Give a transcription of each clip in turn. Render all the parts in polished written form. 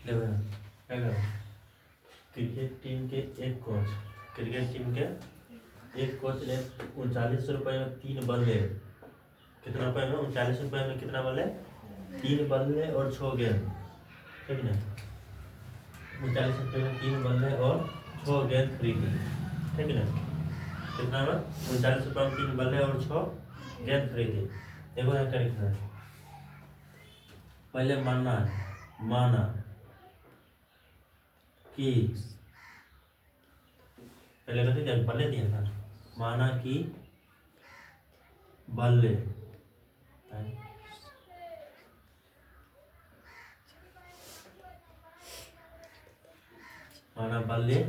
देखो यहाँ, क्या करो, क्रिकेट टीम के एक कोच, क्रिकेट टीम के एक कोच ने 39 रुपये में 3 बल्ले, कितना रुपये में, 39 रुपये में कितना बल्ले, 3 बल्ले और 6 गेंद, ठीक ना। 39 रुपये में 3 बल्ले और 6 गेंद खरीदी, ठीक ना। कितना में, 39 रुपये में 3 बल्ले और 6 गेंद खरीदी। देखो यहाँ क्या लिखना है, पहले माना कि, पहले कहते थे बल्ले दिया था, माना कि बल्ले, माना बल्ले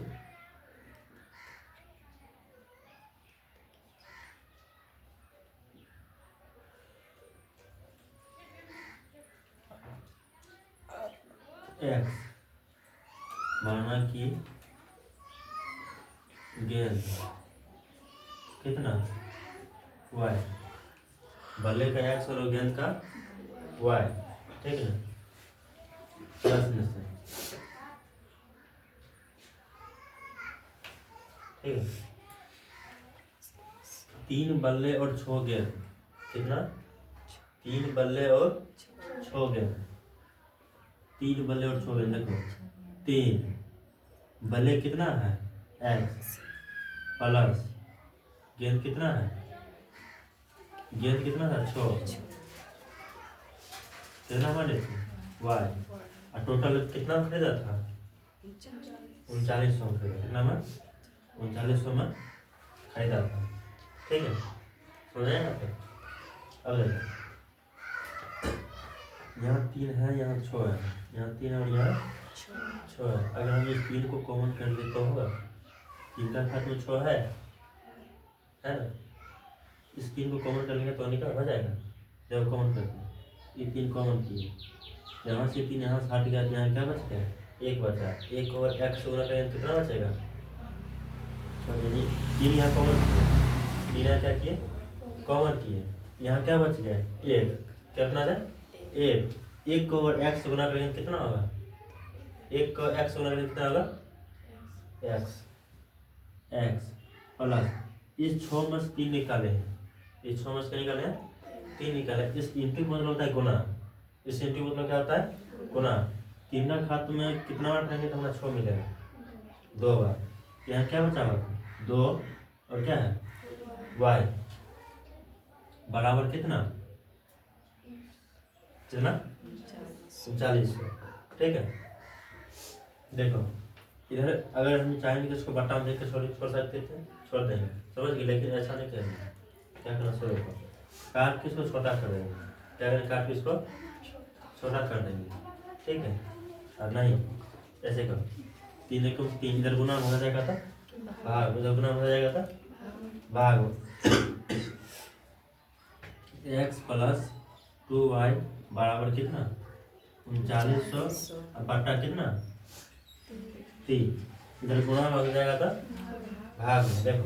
एक्स, माना कि गेंद कितना वाई, बल्ले का एक्स और गेंद का वाई, ठीक है। प्लस में से, ठीक है। 3 बल्ले और 6 गेंद, कितना, 3 बल्ले और 6 गेंद, 3 बल्ले और 6 गेंद, देखो 3 बल्ले कितना है एक्स, प्लस गेंद कितना है, गेंद कितना था 6, कितना माने वाई, और टोटल कितना खरीदा था 3900 खरीदा, कितना में 3900 में खरीदा था, ठीक है। समझ आएगा फिर। अब देखो यहाँ 3 है, यहाँ 6 है, यहाँ 3 और यहाँ 6 है। अगर हम इस 3 को कॉमन कर ले तो होगा, 3 का घात में 6 है ना। इस 3 को कॉमन कर लेंगे तो निकल हो जाएगा, जब कॉमन करते हैं ये 3 कॉमन किए, यहाँ से 3 यहाँ से हट गया, यहाँ क्या बच गया, 1 बचा, 1 और एक्स गुना करेंगे कितना बचेगा, 3 यहाँ कॉमन किए, 3 यहाँ क्या किए कॉमन किए, यहाँ क्या बच गया 1, कितना है 1 को और एक्स गुना करेंगे कितना होगा, 1 को एक्स गुना करेंगे कितना होगा एक्स प्लस इस 6 में से 3 निकाले हैं, इस 6 में से क्या निकाले हैं 3 निकाले, इस इंटू मतलब होता है गुना, इस इंटू मतलब क्या होता है गुना। 3 का घात में कितना बार करेंगे तो हमें 6 मिलेगा 2 बार, यहाँ क्या बचा हुआ 2 और क्या है वाई बराबर कितना 3900, ठीक है। देखो इधर अगर हम चाहेंगे तो इसको बट्टा में देख के छोड़ सकते थे, छोड़ देंगे, समझ गए, लेकिन ऐसा नहीं करेंगे, क्या करना शुरू को काट के इसको छोटा कर देंगे, क्या करेंगे काट के इसको छोटा कर देंगे, ठीक है। और नहीं ऐसे करो, 3 को 3 इधर गुना हो जाएगा था भाग, उधर गुना हो जाएगा था भाग, एक्स प्लस 2y बराबर कितना 3900 और बट्टा कितना 3, इधर गुणा हो जाएगा था भाग में, देखो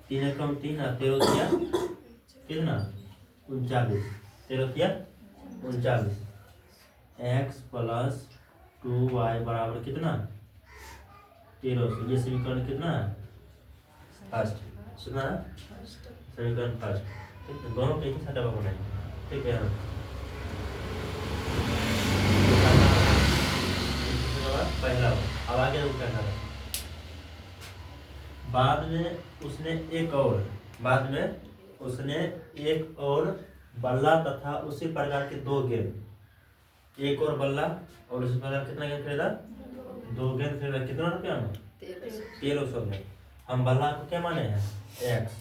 3 कम 3 और 13 कितना 39, 13 39, एक्स प्लस 2y बराबर कितना 1300, ये समीकरण कितना है फर्स्ट, कितना है समीकरण फर्स्ट, ठीक है। दोनों के ही साटा बनाएंगे, ठीक है। पहला अब आगे करना है, बाद में उसने एक और बल्ला तथा उसी प्रकार के 2 गेंद, एक और बल्ला और उसी प्रकार कितना गेंद खरीदा 2 गेंद खरीदा, कितना रुपया में 1300 में। हम बल्ला को क्या माने हैं एक्स,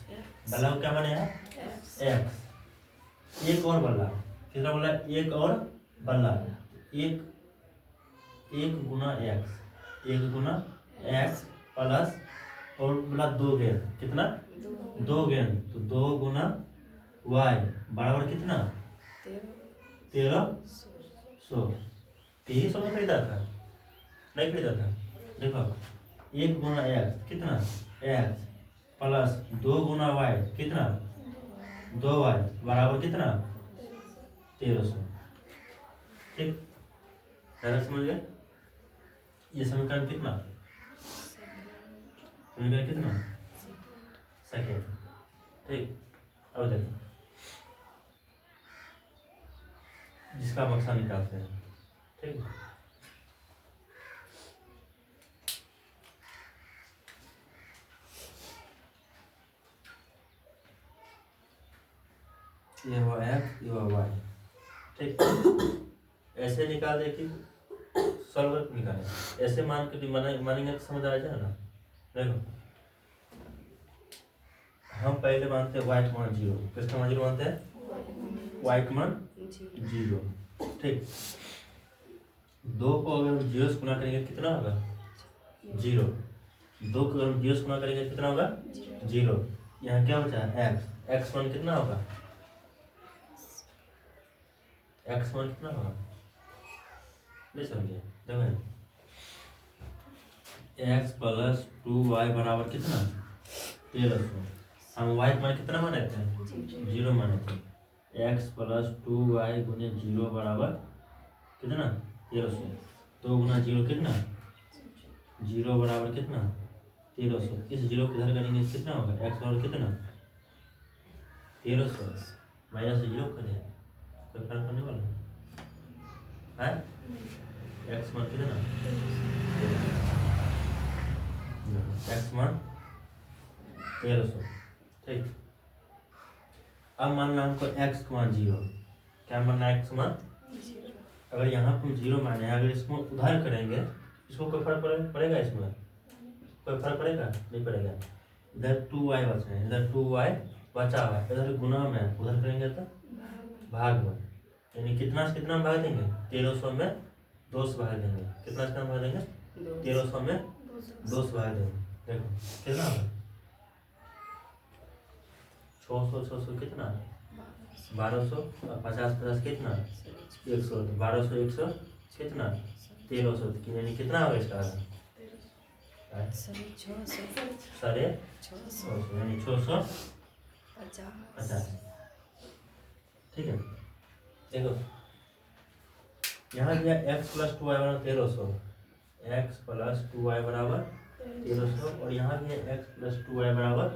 बल्ला को क्या माने हैं एक्स, एक और बल्ला कितना बोला, एक और बल्ला, एक गुना एक्स प्लस और बोला 2 गेंद, कितना 2 गेंद, तो 2 गुना वाई बराबर कितना 1300, 1300 में खरीदा था नहीं खरीदा था, देखो 1 गुना एक्स कितना एक्स प्लस 2 गुना वाई कितना 2y बराबर कितना 1300, ठीक है, समझ गए। ये समीकरण कितना, समीकरण कितना, सेकेंड। ठीक, अब देखो जिसका बक्सा निकालते हैं। ठीक, ये हुआ F, ये हुआ Y। ठीक, ऐसे निकाल दे कि सॉल्वर निकाले, ऐसे मान के मानेंगे तो समझ आ जाए ना। देखो हम पहले मानते हैं y का मान 0, किसका मान 0 मानते हैं, y का मान 0। ठीक, 2 को अगर हम 0 से गुना करेंगे कितना होगा, 0। 2 को अगर हम 0 से गुना करेंगे कितना होगा, 0। यहाँ क्या बचा है x, x मान कितना होगा, x मान कितना होगा, नहीं समझिए। देखो x प्लस 2y बराबर कितना, 1300। हम y मान कितना माने थे, 0 माने थे। x प्लस 2y गुने 0 बराबर कितना, 1300। 2 गुना 0 कितना, 0 बराबर कितना, 1300। इस 0 को इधर करेंगे कितना होगा, x बराबर कितना, 1300 माइनस 0 करें, कोई फर्क पड़ने वाला है। x मान कितना, x मान 1300। ठीक, अब मानना हमको x का मान 0, क्या मानना है, x का मान। अगर यहाँ पर 0 माने, अगर इसको उधार करेंगे, इसको कोई फर्क पड़ेगा, इसमें कोई फर्क पड़ेगा, नहीं पड़ेगा। इधर 2y बच रहे हैं, इधर 2y बचा हुआ है, इधर गुना में, उधर करेंगे तो भाग में, यानी कितना से कितना भाग देंगे, 1300 में 2 से भाग देंगे। कितना से कितना भाग देंगे, 1300 में 2 से भाग देंगे। देखो कितना होगा, 600 600 कितना, 1200 और 50 50 कितना, 100। 1200 100 कितना, 1300, यानी कितना होगा इसका, 650, यानी 650। ठीक है, देखो यहाँ दिया x प्लस 2y बराबर 1300, x प्लस 2y बराबर 1300, और यहाँ भी है x प्लस 2y बराबर,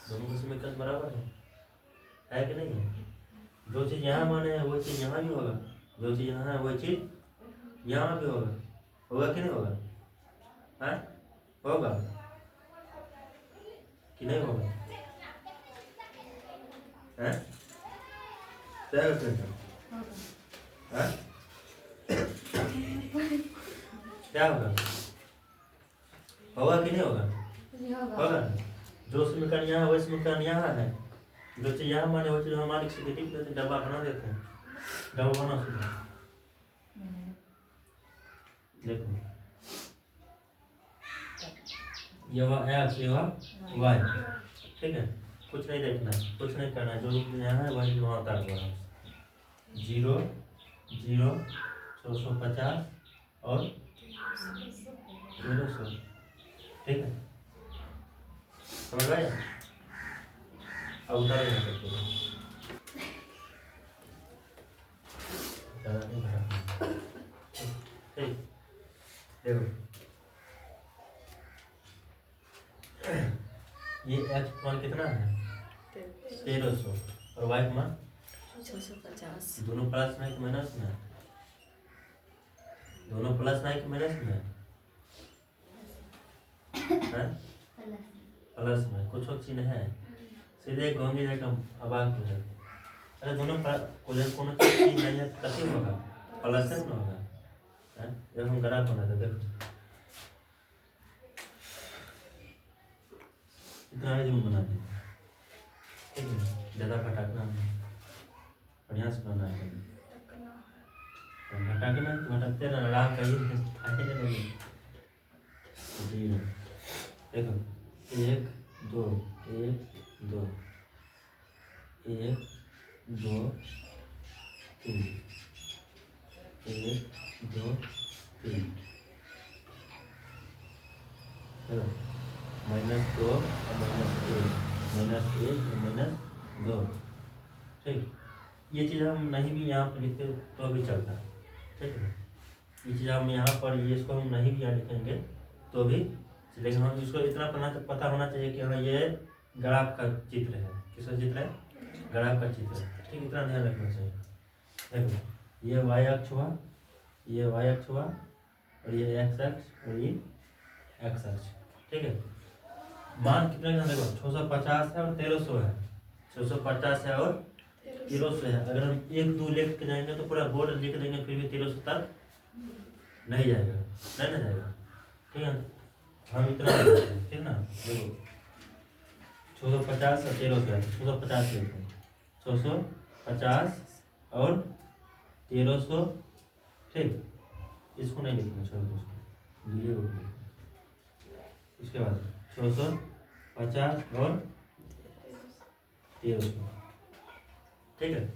दोनों के समीकरण बराबर है कि नहीं है। जो चीज़ यहाँ माने है वो चीज़ यहाँ भी होगा, जो चीज़ यहाँ है वो चीज़ यहाँ भी होगा, होगा कि नहीं होगा, है होगा कि नहीं होगा, है क्या होगा, होगा कि नहीं होगा, होगा। जो समीकरण यहाँ वही समीकरण यहाँ है, जो चीज यहाँ माने वो चीज हमारे से लिख देते, डब्बा बना देते हैं, डब्बा बना सकते। देखो ये x, ये y। ठीक है, कुछ नहीं देखना, कुछ नहीं करना, जो यहाँ है वही वहाँ उतार दो। 0 0 650 और 1300। ठीक है, समझ आया। अब उतार नहीं सकते, ठीक। देखो ये x मान कितना है, 1300, और y का मान 650। दोनों प्लस में कि माइनस में, दोनों प्लस में कि माइनस में है, प्लस में। कुछ और चिन्ह है, सीधे कहूँगी एकदम अबाक हो जाए। अरे दोनों कोनो चीज नहीं है कथी होगा, प्लस में होगा। जब हम ग्राफ बनाते देखो इतना ही जरूर बना दें, ठीक है, ज़्यादा फटाकना बढ़िया से बनाना है। भटकना तो भटकते ना, राम कहीं जी। देखो 1 2 1 2 1 2 3 1 2 3, -2 और -1, -1 और -2। ठीक, ये चीज़ हम नहीं भी यहाँ पर लिखते तो भी चलता है। ठीक है, ये चीज़ हम यहाँ पर ये इसको हम नहीं भी यहाँ लिखेंगे तो भी, लेकिन हम इसको इतना पता होना चाहिए कि हाँ ये ग्राफ का चित्र है। किसका चित्र है? ग्राफ का चित्र है। ठीक, इतना ध्यान रखना चाहिए। देखो ये वाई अक्ष हुआ, ये वाई अक्ष हुआ, और ये एक्स अक्ष और ये एक्स अक्ष। ठीक है, मान कितने का देखो 650 है और 1300 है। 650 है और 1300 है। अगर हम 1 2 लिख के जाएंगे तो पूरा बोर्ड लिख देंगे फिर भी 1300 तक नहीं जाएगा, नहीं ना जाएगा। ठीक है, हम इतना ठीक ना। देखो 650 और 1300 है, 650 लिखते हैं, 650 और 1300। ठीक, इसको नहीं लिखेंगे, छोड़ दो इसको, लिए को लिखेंगे। उसके बाद 650 और 1300। ठीक है,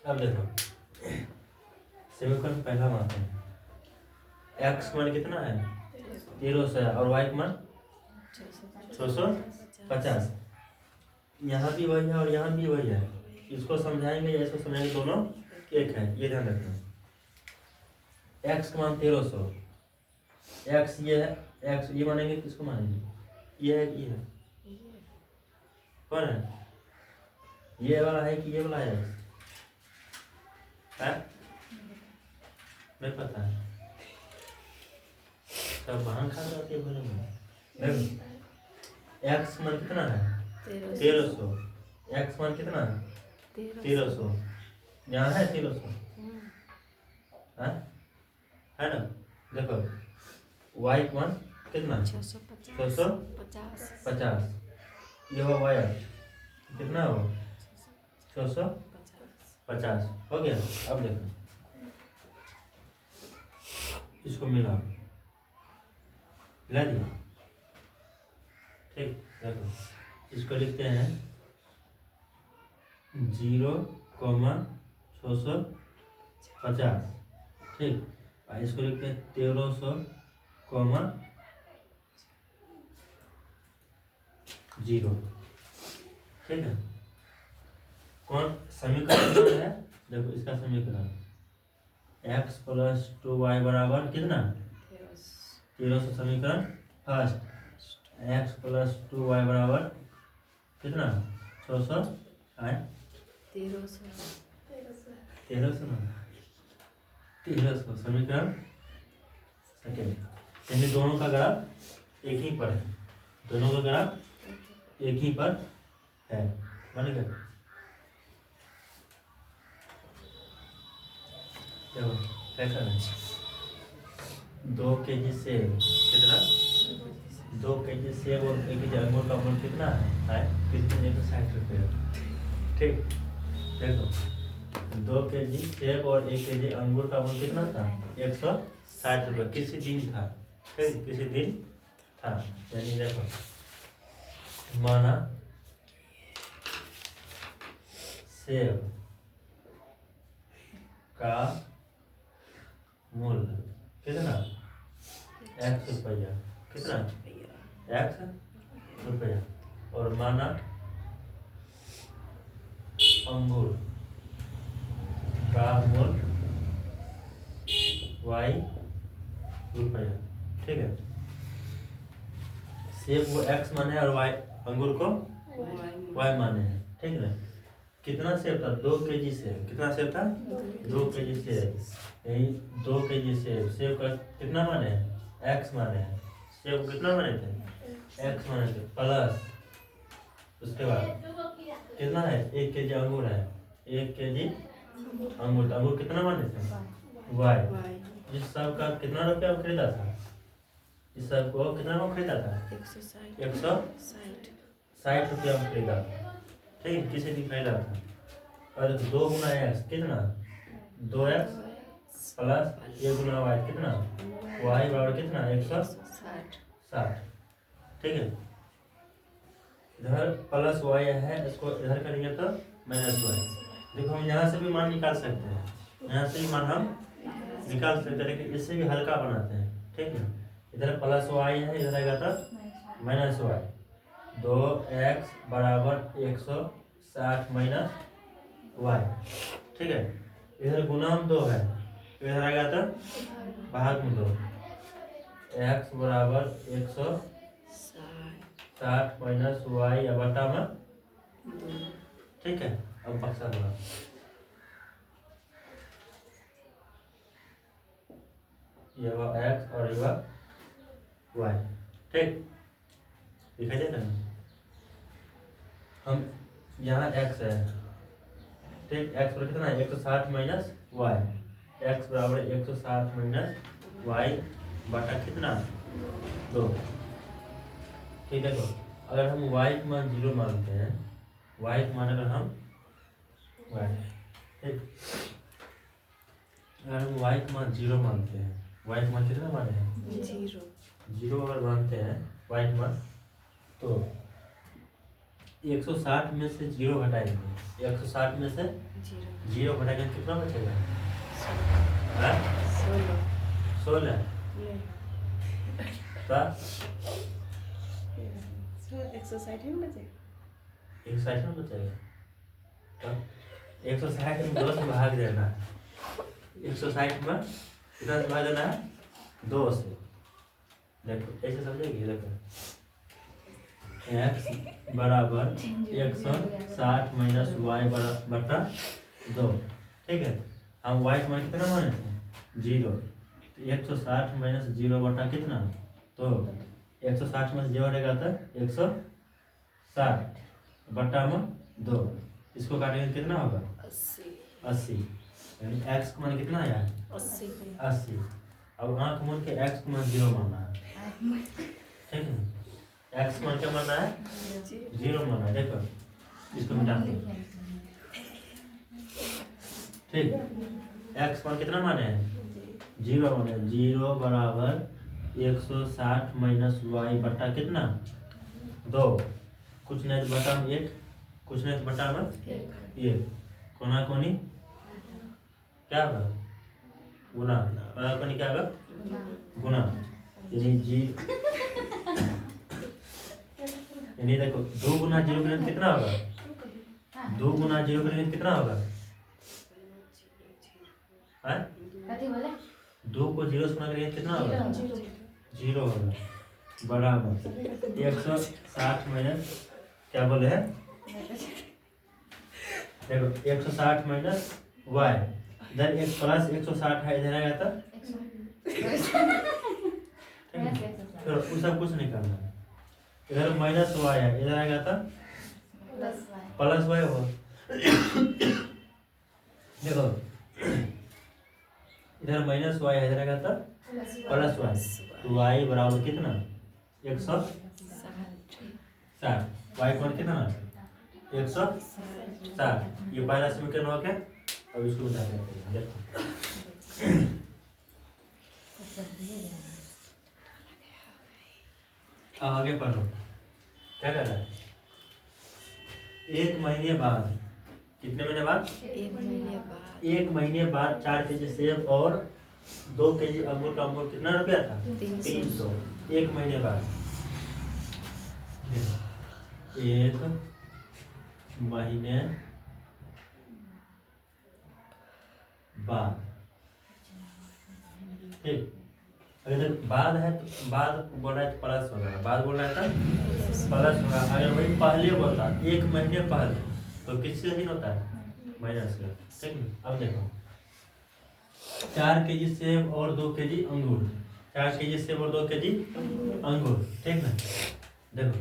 अब देखो समीकरण पहला मानते हैं। एक्स मान कितना है? 1300 है और वाई मान 650। यहाँ भी वही है और यहाँ भी वही है। इसको समझाएंगे या इसको समझाएंगे, दोनों एक है, ये ध्यान रखना। एक्स का मान 1300, एक्स ये है, एक्स ये मानेंगे, किसको मानेंगे? ये है, ये है, कौन है? ये वाला है कि ये वाला है? नहीं पता है, तब बहन खा जाती है बोले में। एक्स मान कितना है? 1300। एक्स मान कितना है? 1300। यहाँ है 1300 है ना। देखो वाई मान कितना? 650। ये हो वाई कितना हो? 650 हो गया। अब देखो इसको मिला दिया। ठीक, देखो इसको लिखते हैं 0,650। ठीक, और इसको लिखते हैं 1300, 0। ठीक है, कौन समीकरण कौन है? देखो इसका समीकरण x + 2y बराबर कितना? 1300। समीकरण फर्स्ट, x + 2y बराबर कितना? 600 है 1300 ना, 1300। समीकरण सेकेंड, यानी दोनों का ग्राफ एक ही पर है, दोनों का ग्राफ एक ही पर है। बन गया? कैसा है? 2 kg सेब कितना? 2 kg सेब और 1 kg अंगूर का मूल्य कितना है? कितने? 60 रुपये। ठीक, देखो 2 kg सेब और 1 kg अंगूर का मूल्य कितना था? 160 रुपये। किसी दिन था, ठीक, किसी दिन था। यानी देखो माना सेब का मूल्य कितना? 100 रुपया। कितना? 100 रुपया। और माना अंगूर का मूल्य y रुपया। ठीक है, सेब को x माने और y अंगूर को y माने हैं। ठीक है, कितना सेब था? 2 kg सेब। कितना सेब था? 2 kg सेब। यही 2 kg सेब, सेब का कितना माने हैं? x माने हैं। सेब कितना माने थे? x माने थे, प्लस उसके बाद कितना है? 1 kg अंगूर है, 1 kg अंगूर। अंगूर कितना माने थे? y। इस सब का कितना रुपया खरीदा था? इस सब को कितना में खरीदा था? 160 रुपया में खरीदा था। ठीक, किसी दिन खरीदा था। और 2 गुना x कितना? 2x प्लस 1 गुना y कितना? y बराबर कितना? 160। ठीक है, इधर प्लस y है, इसको इधर करेंगे तो माइनस y। देखो हम यहाँ से भी मान निकाल सकते हैं, यहाँ से भी मान हम निकाल सकते हैं, लेकिन इससे भी हल्का बनाते हैं। ठीक है, इधर प्लस y है, इधर आएगा तो माइनस y। 2x बराबर 160 माइनस y। ठीक है, इधर गुना 2 है, इधर आ गया तो भाग में 2, x बराबर 160 माइनस वाई बटा में, ठीक है। अब बक्सा बना, ये x और ये y, ठीक, दिखाई देता है। हम यहाँ x है, ठीक, x बराबर कितना है 160 माइनस वाई, x बराबर 160 माइनस वाई बटा कितना 2, ठीक है। तो अगर हम y का मान 0 मानते हैं, y का मान अगर हम y, ठीक, अगर हम y का मान 0 मानते हैं, y का मान कितना माने हैं 0 अगर मानते हैं y का मान, तो 160 में से 0 घटाएंगे, 160 में से 0 घटाएंगे कितना बचेगा, 16, 160 में बचे 160 में बचेगा, तो 160 में 2 से भाग देना, 160 में कितना से भाग देना है 2 से, देखो ऐसे समझेगी, देखो x बराबर 160 माइनस वाई बटा 2, ठीक है। हम y का मान कितना माने थे 0, तो 160 माइनस 0 बटा कितना, तो 160 में 0 रहेगा तो 160 बटा में 2, इसको काटेंगे कितना होगा 80, यानी x का मान कितना आया 80। अब आँख मूंद के x का मान 0 मानना है, ठीक है। x मान क्या मानना है 0 मानना है, देखो इसको मिटा दो, ठीक। x मान कितना माने हैं 0 माने, 0 बराबर 160 माइनस वाई बटा कितना 2, कुछ नहीं तो बटा में 1, कुछ नहीं तो बटा में 1, कोना कोनी क्या होगा गुना, कोना कोनी क्या होगा गुना, यानी देखो 2 गुना 0 करेंगे कितना होगा, 2 गुना 0 करेंगे कितना होगा, है 2 को 0 से गुना करेंगे कितना होगा 0 होगा, बराबर 160 माइनस क्या बोले हैं, देखो 160 माइनस वाई, इधर एक प्लस 160 है, इधर आएगा तो फिर सब कुछ नहीं करना है, इधर माइनस वाई है, इधर आएगा तो प्लस वाई हो, देखो इधर माइनस वाई है, इधर आएगा तो प्लस वाई, तो वाई बराबर कितना 160, वाई कौन कितना 160, ये पहला समीकरण हो गया। अब इसको बता देते हैं, देखो आगे पढ़ो क्या कर रहा है, 1 महीने बाद, कितने महीने बाद 1 महीने बाद 4 केजी सेब और 2 केजी अंगूर का अंगूर कितना रुपया था 300, 1 महीने बाद, 1 महीने बाद, ठीक। अगर बाद है तो बाद बोल रहा है तो प्लस होगा, बाद बोल रहा है तो प्लस होगा, अगर वही पहले बोलता 1 महीने पहले तो किससे दिन होता है माइनस का, ठीक है। अब देखो 4 केजी सेब और 2 केजी अंगूर, 4 केजी सेब और 2 केजी अंगूर, ठीक है। देखो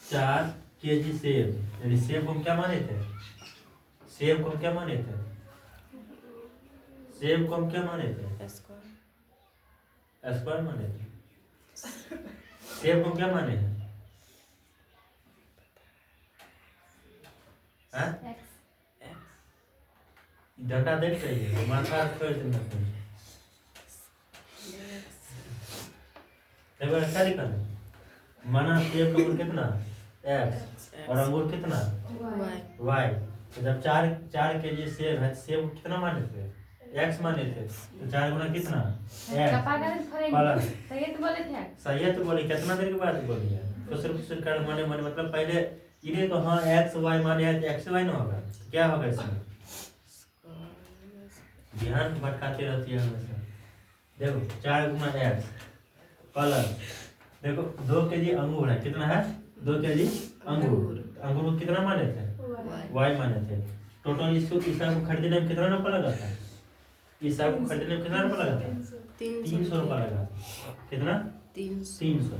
4 केजी सेब, यानी सेब को हम क्या माने थे, सेब को हम क्या माने थे, सेब को हम क्या माने थे स्क्वायर माने थे, सेब को क्या माने हैं डाटा देख रही है माथा छोड़ देना, देखो क्या लिखा है, माना सेब का मूल्य कितना x और अंगूर कितना y, तो जब 4 केजी सेब है, सेब कितना माने थे x माने थे, तो 4 गुना कितना प्लस, सही है तो बोले कितना देर के बाद बोली है, तो सिर्फ कर माने माने मतलब पहले इन्हें तो हाँ x y माने है तो x y ना होगा, क्या होगा इसमें ध्यान भटकाते रहती है हमेशा। देखो 4 गुना एक्स प्लस, देखो 2 kg अंगूर है, कितना है 2 kg अंगूर। अंगूर को कितना माने थे, y माने थे। टोटल इसको ईसा को खरीदने में कितना रुपया लगा था, ईसा को खरीदने में कितना रुपया लगा था, 300 रुपया लगा। कितना, 300।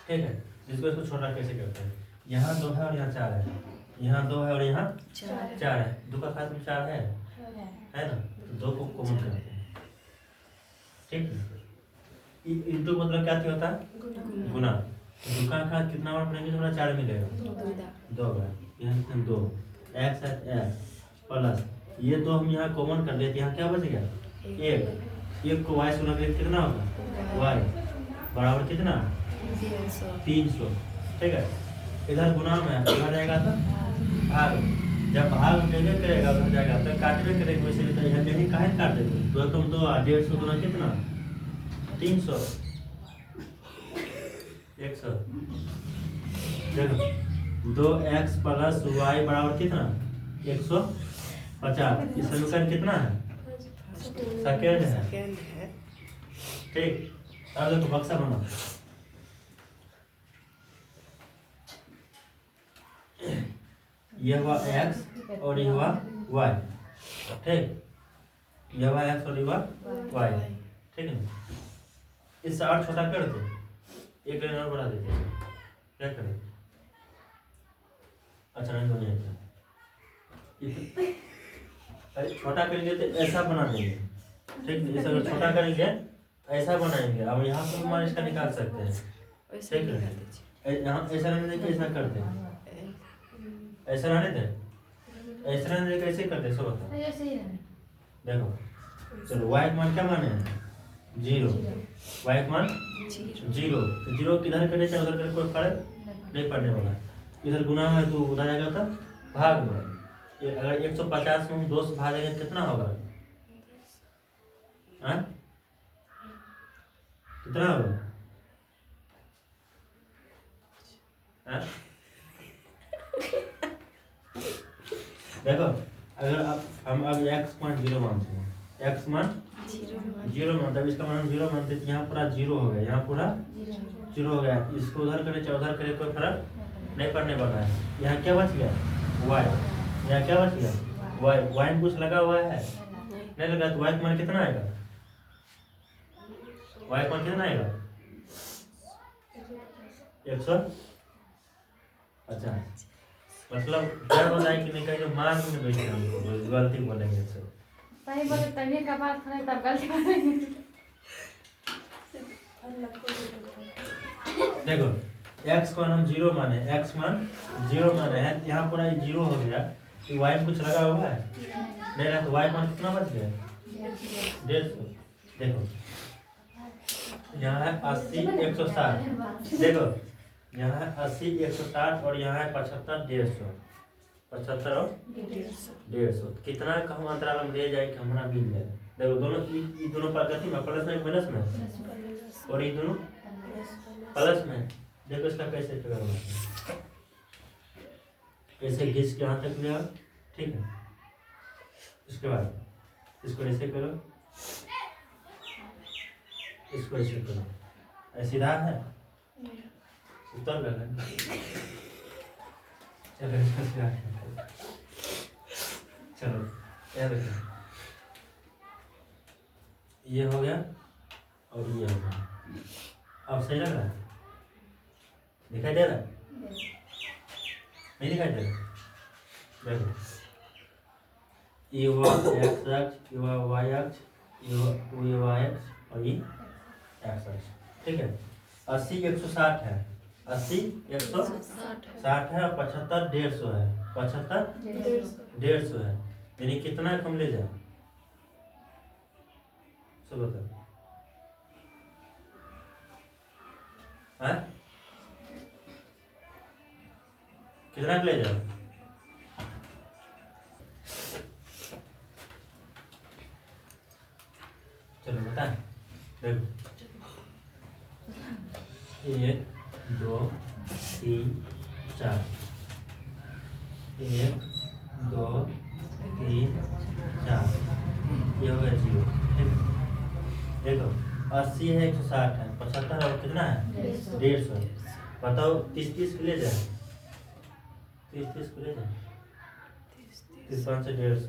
ठीक है, इसको छोटा कैसे करते हैं, यहाँ 2 है और यहाँ 4 है, यहाँ 2 है और यहाँ 4 है, 2 का खाते में 4 है ना, तो 2 को कॉमन करते हैं। ठीक है, इंटू मतलब क्या होता है, गुना। 2 का खात कितना बार पढ़ेंगे तो हमारा 4 मिलेगा, 2 बार। यहाँ कितना 2 एक्स है, एक्स प्लस ये 2 हम यहाँ कॉमन कर देते हैं, यहाँ क्या बच गया 1 को y से गुना करेंगे कितना होगा, y बराबर कितना 300। ठीक है, इधर गुना में इधर जाएगा तो भाग, जब भाग जगह करेगा उधर जाएगा तो काटने करेंगे, वैसे तो यहाँ कहीं काहे काट देंगे, 2 कम 2 150 गुना कितना 300 100। देखो 2x प्लस y बराबर कितना 150। इस समीकरण कितना है, सेकेंड है। ठीक, अब देखो बक्सा बनाओ। यह हुआ x और यह हुआ y। ठीक, यह हुआ x और यह हुआ y। ठीक है, इससे और छोटा कर दो, एक लाइन और बढ़ा देते हैं, क्या करें, अच्छा नहीं बनेगा, अरे छोटा करेंगे तो ऐसा बना देंगे। ठीक, इसे अगर छोटा करेंगे ऐसा बनाएंगे, अब यहाँ पर मान इसका निकाल सकते हैं। ठीक है, यहाँ ऐसा रहने देंगे, ऐसा करते हैं, ऐसा रहने दें, ऐसा रहने दें, कैसे करते हैं सब बताओ। देखो चलो y का मान क्या माने हैं 0, y का मान 0, तो 0 किधर करे चाहे उधर करे कोई फर्क नहीं पड़ने वाला। इधर गुना है तो उधर जाएगा तो भाग में। ये अगर 150 में हम 2 से भागेंगे कितना होगा, कितना होगा, देखो अगर हम अब x मान 0 मानते हैं, x मान 0 मानते हैं, इसका मान 0 मानते हैं, यहाँ पूरा 0 हो गया, यहाँ पूरा 0 हो गया। इसको उधर करे चाहे उधर करे कोई फर्क नहीं पड़ने वाला है। यहाँ क्या बच गया y, यहाँ क्या बच गया y में कुछ लगा हुआ है नहीं लगा, तो y का मान कितना आएगा, y का मान कितना आएगा 150। मतलब डर बताए कि नहीं, कहीं मान में बैठे हमको गलती बोलेंगे सब सही बोले तभी का बात है, तब गलती बोलेंगे। देखो x को हम 0 माने, x मान 0 माने हैं, यहाँ पूरा 0 हो गया, तो y में कुछ लगा हुआ है नहीं लगा, तो y मान कितना बच गया 150। देखो यहाँ है 80 160, देखो यहाँ है 80 160 और यहाँ है 75 150, 75 और 150, कितना का हम अंतराल में ले जाए कि हमारा मिल जाए। देखो दोनों ये दोनों प्रगति में प्लस में माइनस में, और ये दोनों प्लस में। देखो इसका कैसे करना है, ऐसे घिस के यहाँ तक ले आओ। ठीक है, इसके बाद इसको ऐसे करो, इसको ऐसे करो, सीधा है उत्तर गलत। चलो इसको सीधा चलो, याद रखो ये हो गया और ये हो गया। अब सही लग रहा है, दिखाई दे रहा है, नहीं दिखाई दे रहा, देखो ये हुआ x अक्ष, ये हुआ y अक्ष, ये y अक्ष और ये x अक्ष। ठीक है, 80 160 है, 80 160 है और 75 150 है, 75 150 है, यानी कितना कम ले जाए सब बताओ। कितना ले जाओ, चलो बता। देखो 1 2 3 4, 1 2 3 4, 80 है 160 है 75 और कितना है 150। बताओ 30 को ले जाए 30 को ले जाए 30 से 150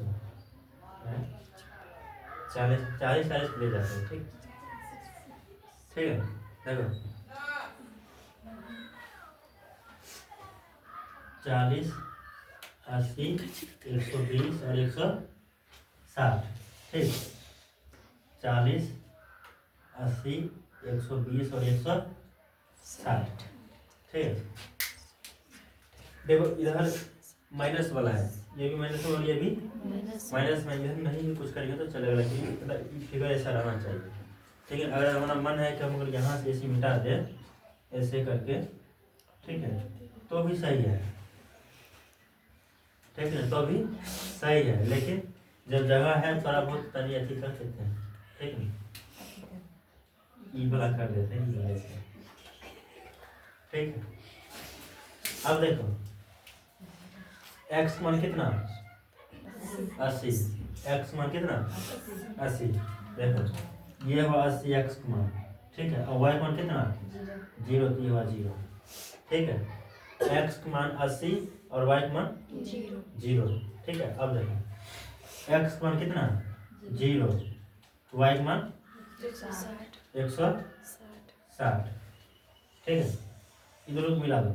40 को ले जाते हैं। ठीक ठीक है देखो 40 80 120 और 160। ठीक 40 80 120 और 160। ठीक है देखो इधर माइनस वाला है, ये भी माइनस और ये भी माइनस में इधर नहीं भी कुछ करेंगे तो चलेगा, लेकिन मतलब फिगर ऐसा रहना चाहिए। ठीक है अगर हमारा मन है कि हम अगर यहाँ से ऐसे मिटा दें ऐसे करके, ठीक है तो भी सही है। ठीक है तो भी सही है, लेकिन जब जगह है थोड़ा बहुत तनी अच्छी कर सकते हैं। ठीक है ई वाला कर देते हैं ई वाला ऐसे। ठीक है अब देखो x मान कितना 80, x मान कितना 80। देखो ये हुआ 80 x मान। ठीक है और y मान कितना 0, तो ये हुआ 0। ठीक है x मान 80 और y मान 0। ठीक है अब देखो x मान कितना 0, y मान 160। ठीक है इन दोनों को मिला दो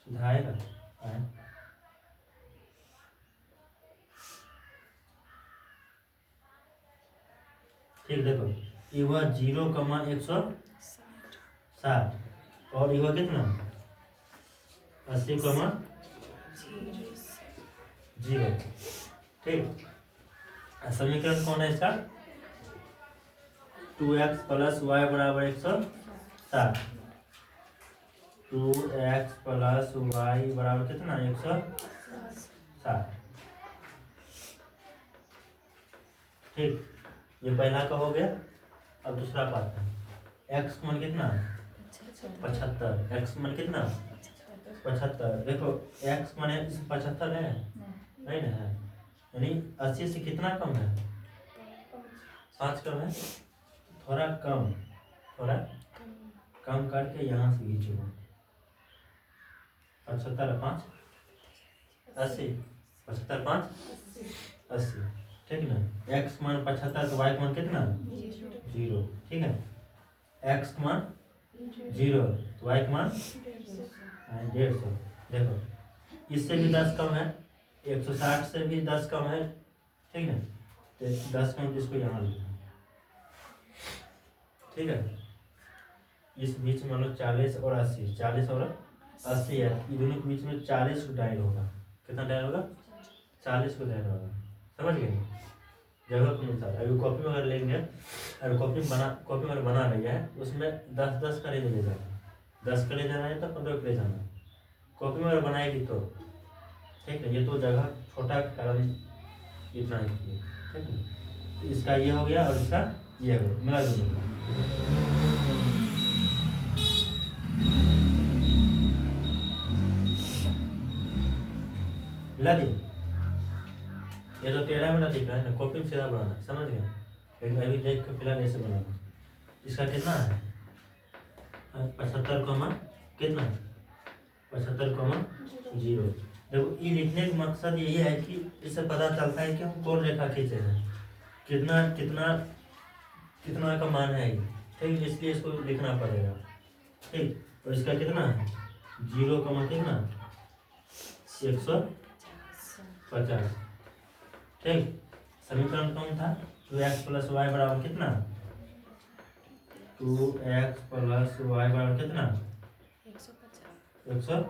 सुधारेगा ठीक देखो ये हुआ 0,160 और ये हुआ कितना 80,0। ठीक समीकरण कौन है इसका 2x प्लस वाई बराबर 160। 2x प्लस वाई बराबर कितना 160। ठीक ये पहला का हो गया। अब दूसरा पार्ट है x मान कितना 75, x मान कितना 75। देखो x मान 75 है नहीं ना है, यानी 80 से कितना कम है 5 कम है, थोड़ा कम करके यहाँ से खींचो 75 5 80 75 5 80। ठीक ना x मान 75 तो y मान कितना 0। ठीक है x मान 0 तो y मान 150। देखो इससे भी 10 कम है 160 से भी 10 कम है। ठीक है तो 10 कम इसको यहाँ लिखना। ठीक है इस बीच में मान लो 40 और 80, 40 और 80 है, ये दोनों के बीच में 40 को डायल होगा। कितना डायल होगा 40 को डायल होगा। समझ गए जगह के अनुसार। अभी कॉपी में अगर लेंगे अगर कॉपी में बना रही है उसमें 10 का ले जाना 10 का ले जाना है तो 15 का ले जाना। कॉपी में अगर बनाएगी तो ठीक है ये तो जगह छोटा कारण इतना ही है। ठीक है इसका ये हो गया और इसका ये हो गया मिला दोनों मिला दिए। ये तो 13 मिनट दिख रहा है ना, कॉपी में सीधा बनाना समझ गया। लेकिन अभी देख के फिलहाल ऐसे बनाना। इसका कितना है 75 कमा कितना 75,0। देखो ये लिखने का मकसद यही है कि इससे पता चलता है कि हम कौन रेखा खींचे हैं, कितना कितना कितना का मान है ये। ठीक इसलिए इसको लिखना पड़ेगा। ठीक और इसका कितना है 0, कितना 150। ठीक समीकरण कौन था 2x प्लस वाई बराबर कितना 2x प्लस वाई बराबर कितना 150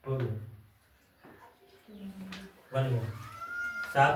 हो गया बन गया 7।